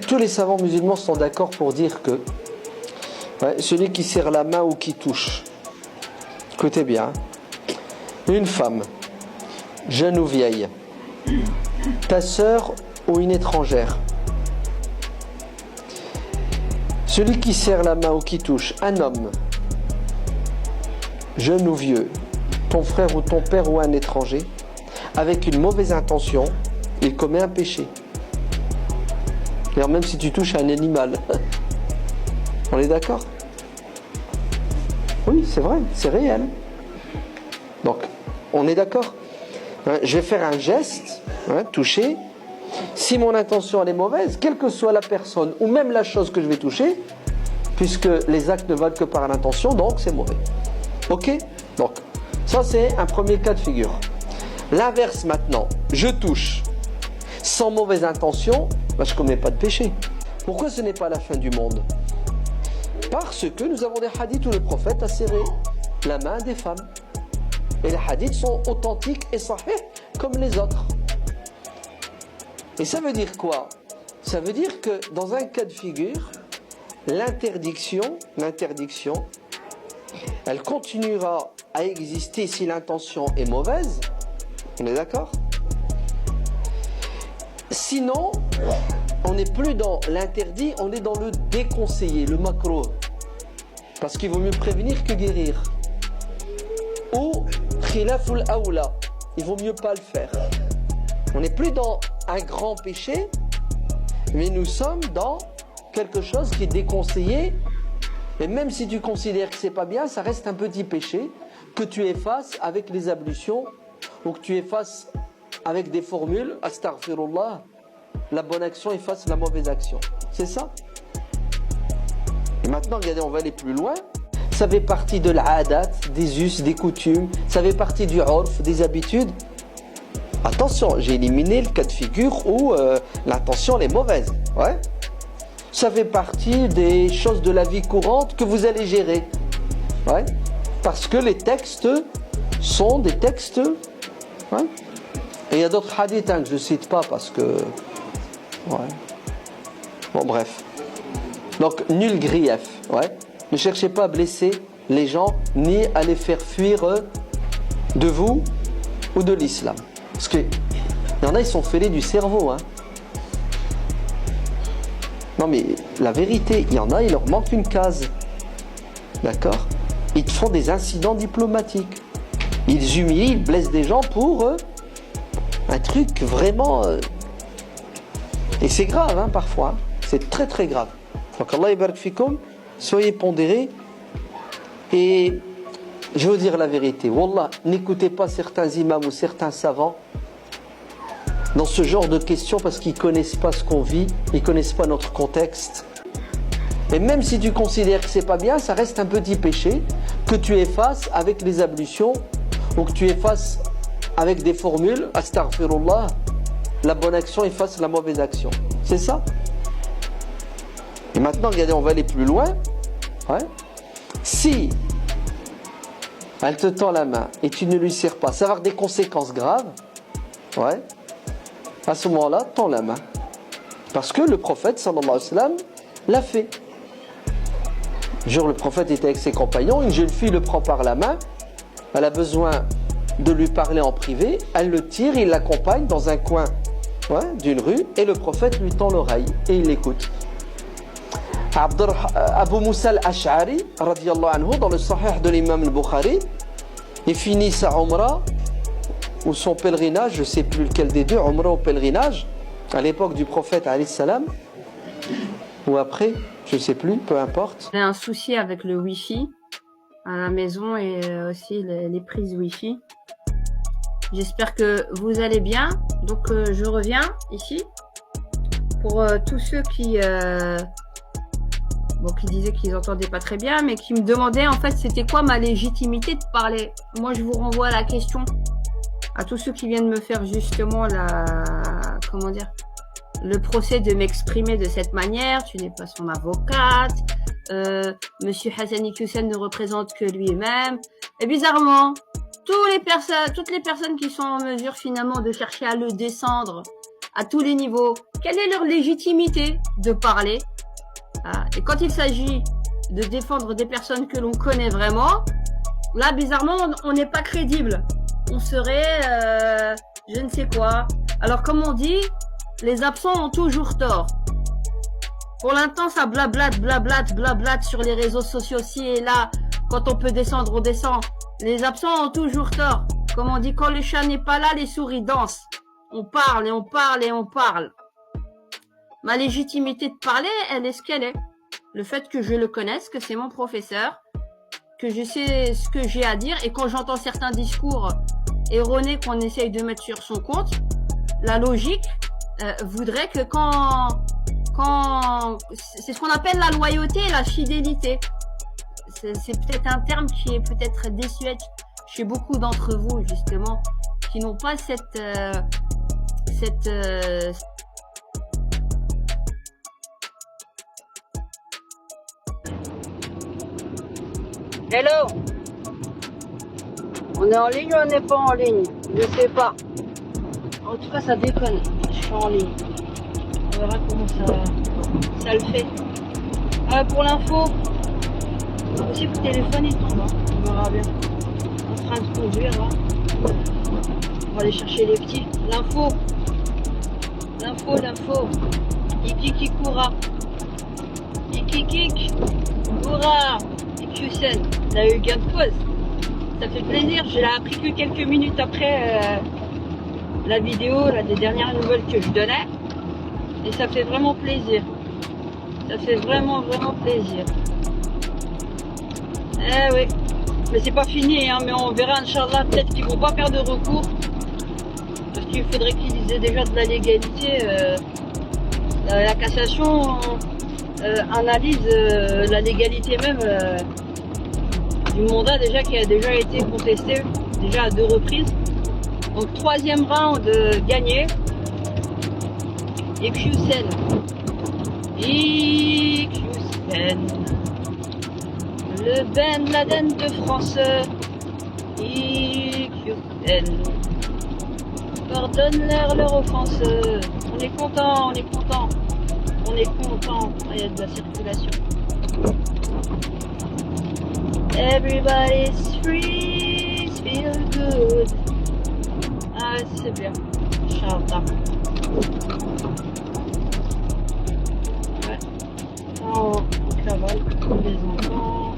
tous les savants musulmans sont d'accord pour dire que celui qui serre la main ou qui touche, écoutez bien, une femme, jeune ou vieille, ta sœur ou une étrangère, celui qui serre la main ou qui touche, un homme, jeune ou vieux, ton frère ou ton père ou un étranger, avec une mauvaise intention, il commet un péché. D'ailleurs, même si tu touches un animal. On est d'accord? Oui, c'est vrai, c'est réel. Donc, on est d'accord. Je vais faire un geste, toucher. Si mon intention elle est mauvaise, quelle que soit la personne ou même la chose que je vais toucher, puisque les actes ne valent que par l'intention, donc c'est mauvais. Ok? Donc, ça c'est un premier cas de figure. L'inverse maintenant, je touche sans mauvaise intention, je ne commets pas de péché. Pourquoi ce n'est pas la fin du monde? Parce que nous avons des hadiths où le prophète a serré la main des femmes. Et les hadiths sont authentiques et sahih comme les autres. Et ça veut dire quoi? Ça veut dire que dans un cas de figure, l'interdiction, elle continuera à exister si l'intention est mauvaise. On est d'accord? Sinon, on n'est plus dans l'interdit, on est dans le déconseillé, le makruh. Parce qu'il vaut mieux prévenir que guérir. Ou khilaful awla, il vaut mieux pas le faire. On n'est plus dans un grand péché, mais nous sommes dans quelque chose qui est déconseillé. Et même si tu considères que c'est pas bien, ça reste un petit péché que tu effaces avec les ablutions ou que tu effaces avec des formules, astaghfirullah, la bonne action efface la mauvaise action. C'est ça? Et maintenant, regardez, on va aller plus loin. Ça fait partie de l'adat, des us, des coutumes. Ça fait partie du urf, des habitudes. Attention, j'ai éliminé le cas de figure où l'intention est mauvaise. Ouais. Ça fait partie des choses de la vie courante que vous allez gérer. Ouais. Parce que les textes sont des textes. Ouais. Et il y a d'autres hadiths que je ne cite pas parce que... Ouais. Bon, bref. Donc, nul grief. Ouais. Ne cherchez pas à blesser les gens ni à les faire fuir de vous ou de l'islam. Parce qu'il y en a, ils sont fêlés du cerveau. Hein. Non, mais la vérité, il y en a, il leur manque une case. D'accord? Ils te font des incidents diplomatiques. Ils humilient, ils blessent des gens pour un truc vraiment... Et c'est grave, hein, parfois. Hein. C'est très, très grave. Donc, Allah yabarak fikoum, soyez pondérés. Et je veux dire la vérité. Wallah, n'écoutez pas certains imams ou certains savants dans ce genre de questions parce qu'ils ne connaissent pas ce qu'on vit, ils ne connaissent pas notre contexte. Et même si tu considères que c'est pas bien, ça reste un petit péché que tu effaces avec les ablutions ou que tu effaces avec des formules, astaghfirullah, la bonne action efface la mauvaise action. C'est ça? Et maintenant, regardez, on va aller plus loin. Ouais. Si elle te tend la main et tu ne lui serres pas, ça va avoir des conséquences graves. Ouais. À ce moment-là, tends la main. Parce que le prophète, sallallahu alayhi wa sallam, l'a fait. Genre, le prophète était avec ses compagnons, une jeune fille le prend par la main, elle a besoin de lui parler en privé, elle le tire, il l'accompagne dans un coin d'une rue, et le prophète lui tend l'oreille, et il l'écoute. Abu Moussa al-Ash'ari, radiyallahu anhu, dans le sahih de l'imam al-Bukhari, il finit sa umrah, ou son pèlerinage, je ne sais plus lequel des deux, umrah ou pèlerinage, à l'époque du prophète alayhi salam, ou après, je ne sais plus, peu importe. J'ai un souci avec le Wi-Fi à la maison et aussi les prises Wi-Fi. J'espère que vous allez bien. Donc je reviens ici pour tous ceux qui disaient qu'ils n'entendaient pas très bien, mais qui me demandaient en fait c'était quoi ma légitimité de parler. Moi je vous renvoie la question à tous ceux qui viennent me faire justement le procès de m'exprimer de cette manière. Tu n'es pas son avocate. Monsieur Hassani Hussein ne représente que lui-même. Et bizarrement, toutes les personnes qui sont en mesure finalement de chercher à le descendre, à tous les niveaux. Quelle est leur légitimité de parler? Et quand il s'agit de défendre des personnes que l'on connaît vraiment, là, bizarrement, on n'est pas crédible. On serait, je ne sais quoi. Alors, comme on dit, les absents ont toujours tort. Pour l'instant, ça blablate sur les réseaux sociaux ci et là. Quand on peut descendre, on descend. Les absents ont toujours tort. Comme on dit, quand le chat n'est pas là, les souris dansent. On parle et on parle et on parle. Ma légitimité de parler, elle est ce qu'elle est. Le fait que je le connaisse, que c'est mon professeur, que je sais ce que j'ai à dire, et quand j'entends certains discours erronés qu'on essaye de mettre sur son compte, la logique voudrait que quand c'est ce qu'on appelle la loyauté et la fidélité. C'est peut-être un terme qui est peut-être désuet chez beaucoup d'entre vous, justement, qui n'ont pas Hello. On est en ligne ou on n'est pas en ligne? Je sais pas. En tout cas, ça déconne. Je suis en ligne. On verra comment ça le fait. Pour l'info, c'est possible que le téléphone il tombe. On verra bien. En train de conduire là. On va aller chercher les petits. L'info. Ikikikura. Ikikikura. Ikusen. T'as eu gain de cause. Ça fait plaisir. Je l'ai appris que quelques minutes après la vidéo là, des dernières nouvelles que je donnais. Et ça fait vraiment plaisir. Ça fait vraiment plaisir. Eh oui. Mais c'est pas fini, hein, mais on verra, Inch'Allah, peut-être qu'ils vont pas faire de recours. Parce qu'il faudrait qu'ils aient déjà de la légalité. La cassation analyse la légalité même du mandat déjà qui a déjà été contesté déjà à 2 reprises. Donc 3e round gagné. Ikusen. Le Ben Laden de France. Ikusen. Pardonne-leur leur offense. On est content. Il y a de la circulation. Everybody's free, feel good. Ah, c'est bien. Inch'Allah. Ouais. On cavale les enfants.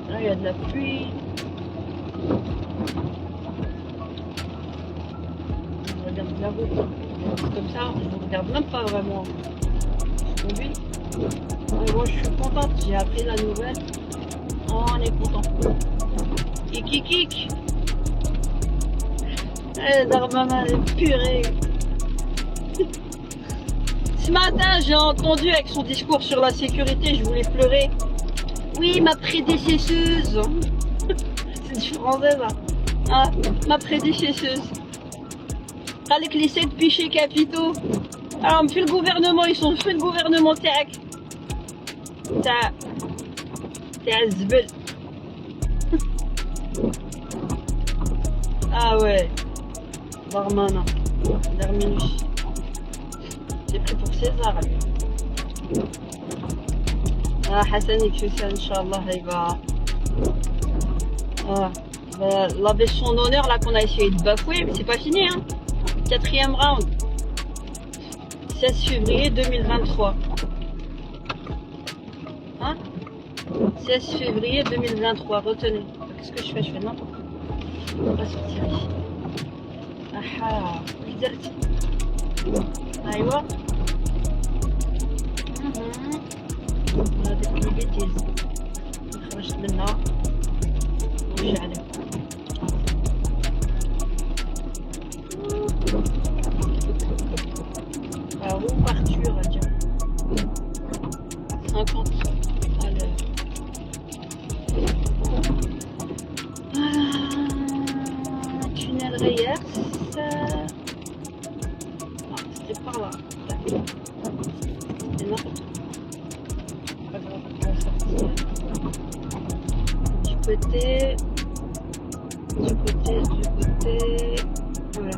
Là, il y a de la pluie. Je regarde la route. Comme ça, je ne regarde même pas vraiment. Je conduis. Mais bon, je suis contente. J'ai appris la nouvelle. Oh, on est content. Ikikik. Darmanin est purée. Ce matin, j'ai entendu avec son discours sur la sécurité, je voulais pleurer. Oui, ma prédécesseuse. C'est du français, ça. Ah, ma prédécesseuse. Avec les 7 péchés capitaux. Alors, on me fait le gouvernement, ils sont fait le gouvernement TAC. T'es un zbel. Ah ouais. Darmanin. Darminus. J'ai pris pour César. Ah, Hassan Ikusen, Inch'Allah, il va. Ah, bah, laver son honneur là qu'on a essayé de bafouer, mais c'est pas fini, hein. 4e round. 16 février 2023. Hein? 16 février 2023, retenez. Qu'est-ce que je fais? Je fais n'importe quoi. On va sortir ici. Ah, aïwa. On a des bêtises. نخرج منها ونرجع له. Alors, ouverture à dire 50 à l'heure. Tunnel Reyers. Ah, c'était par là. C'était n'importe quoi. Pas grave, on va sortir. Du côté. Voilà.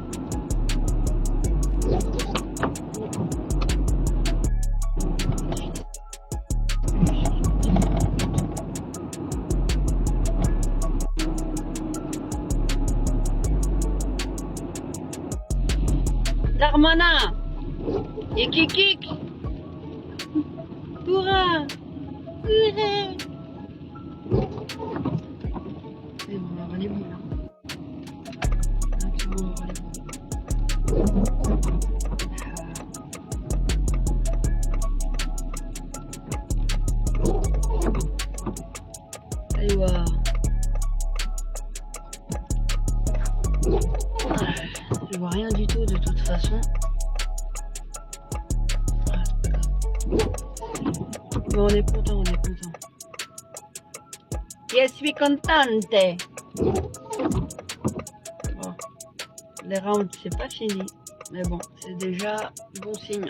Darmanin et Kikik. Toura. C'est bon, relève-moi là. Tranquillement, relève-moi. Aïwa. Je vois rien du tout de toute façon. Mais on est content, on est content. Je suis contente. Bon, les rounds c'est pas fini, mais bon, c'est déjà bon signe.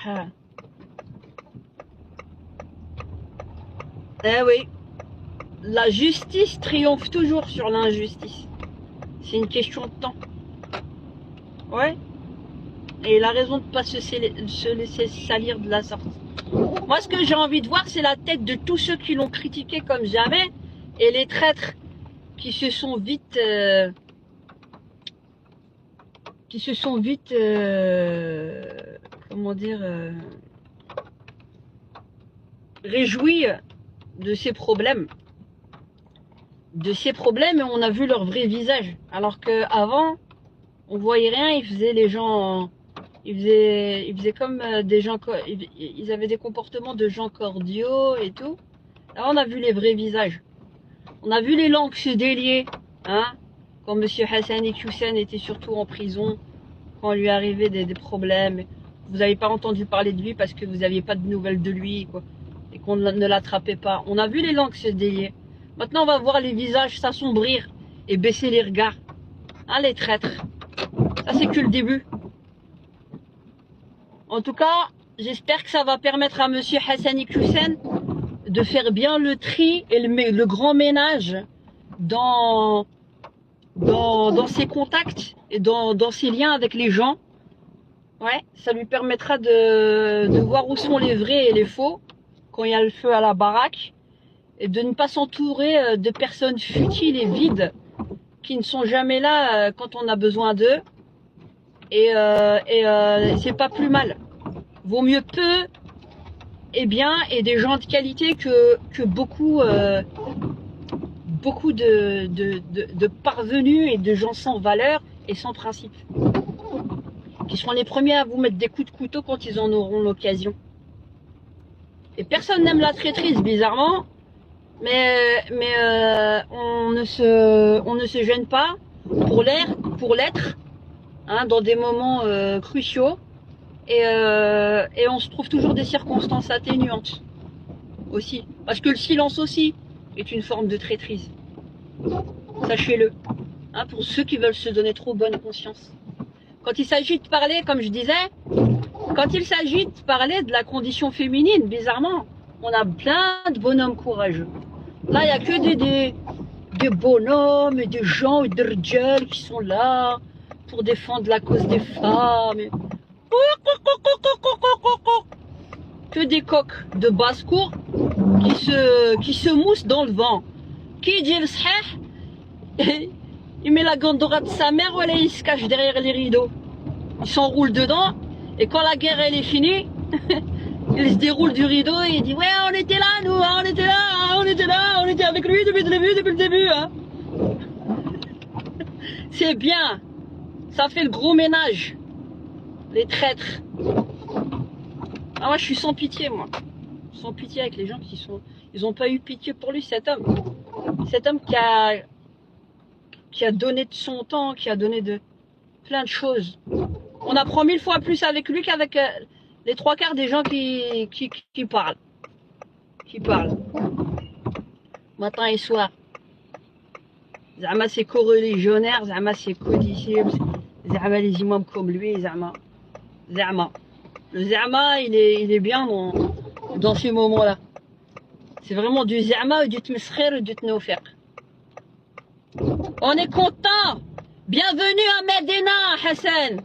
Ah. Eh oui, la justice triomphe toujours sur l'injustice. C'est une question de temps. Ouais. Et il a raison de ne pas se laisser salir de la sorte. Moi, ce que j'ai envie de voir, c'est la tête de tous ceux qui l'ont critiqué comme jamais et les traîtres qui se sont vite... comment dire... réjouis de ces problèmes. Et on a vu leur vrai visage. Alors qu'avant, on voyait rien, ils faisaient les gens... Ils faisaient comme des gens... Ils avaient des comportements de gens cordiaux et tout. Là, on a vu les vrais visages. On a vu les langues se délier. Hein, quand M. Hassani Hussein était surtout en prison. Quand lui arrivait des problèmes. Vous n'avez pas entendu parler de lui parce que vous n'aviez pas de nouvelles de lui, quoi. Et qu'on ne l'attrapait pas. On a vu les langues se délier. Maintenant, on va voir les visages s'assombrir et baisser les regards. Hein, les traîtres. Ça, c'est que le début. En tout cas, j'espère que ça va permettre à M. Hassani Hussein de faire bien le tri et le grand ménage dans ses contacts et dans ses liens avec les gens. Ouais, ça lui permettra de voir où sont les vrais et les faux quand il y a le feu à la baraque et de ne pas s'entourer de personnes futiles et vides qui ne sont jamais là quand on a besoin d'eux. Et c'est pas plus mal. Vaut mieux peu et bien et des gens de qualité que beaucoup de parvenus et de gens sans valeur et sans principe. Qui seront les premiers à vous mettre des coups de couteau quand ils en auront l'occasion. Et personne n'aime la traîtrise, bizarrement. Mais on ne se gêne pas pour l'être, hein, dans des moments cruciaux. Et on se trouve toujours des circonstances atténuantes aussi. Parce que le silence aussi est une forme de traîtrise. Sachez-le. Hein, pour ceux qui veulent se donner trop bonne conscience. Quand il s'agit de parler, comme je disais, quand il s'agit de parler de la condition féminine, bizarrement, on a plein de bonhommes courageux. Là, il n'y a que des bonhommes et des gens et des rjals qui sont là pour défendre la cause des femmes. Que des coqs de basse-cour qui se moussent dans le vent. Qui dit le sahih, il met la gandora de sa mère, voilà, il se cache derrière les rideaux. Il s'enroule dedans, et quand la guerre elle est finie, il se déroule du rideau et il dit ouais, on était là, nous, hein, on était là, on était avec lui depuis le début. Hein. C'est bien, ça fait le gros ménage, les traîtres. Ah, moi je suis sans pitié, moi. Sans pitié avec les gens ils n'ont pas eu pitié pour lui, cet homme. Cet homme qui a donné de son temps, qui a donné de plein de choses. On apprend 1000 fois plus avec lui qu'avec les 3/4 des gens qui parlent. Qui parlent. Matin et soir. Zama c'est co-religionnaire, Zama c'est codicible, Zama les imams comme lui, Zama. Le Zama, il est bien dans ces moments-là. C'est vraiment du Zama, du Tmeskhir et du Tnoufer. On est content. Bienvenue à Medina, Hassan.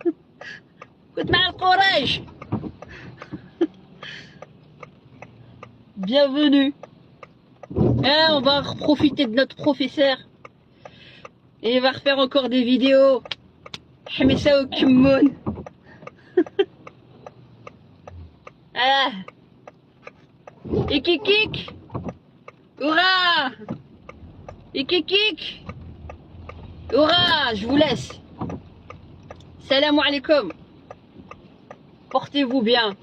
Écoute mal courage. Bienvenue. Ah, on va profiter de notre professeur. Et il va refaire encore des vidéos. Hamissa au Kimoun. Ah. Et kikik. Hurrah. Et kikik. Hurrah. Je vous laisse. Salam alaikum. Portez-vous bien.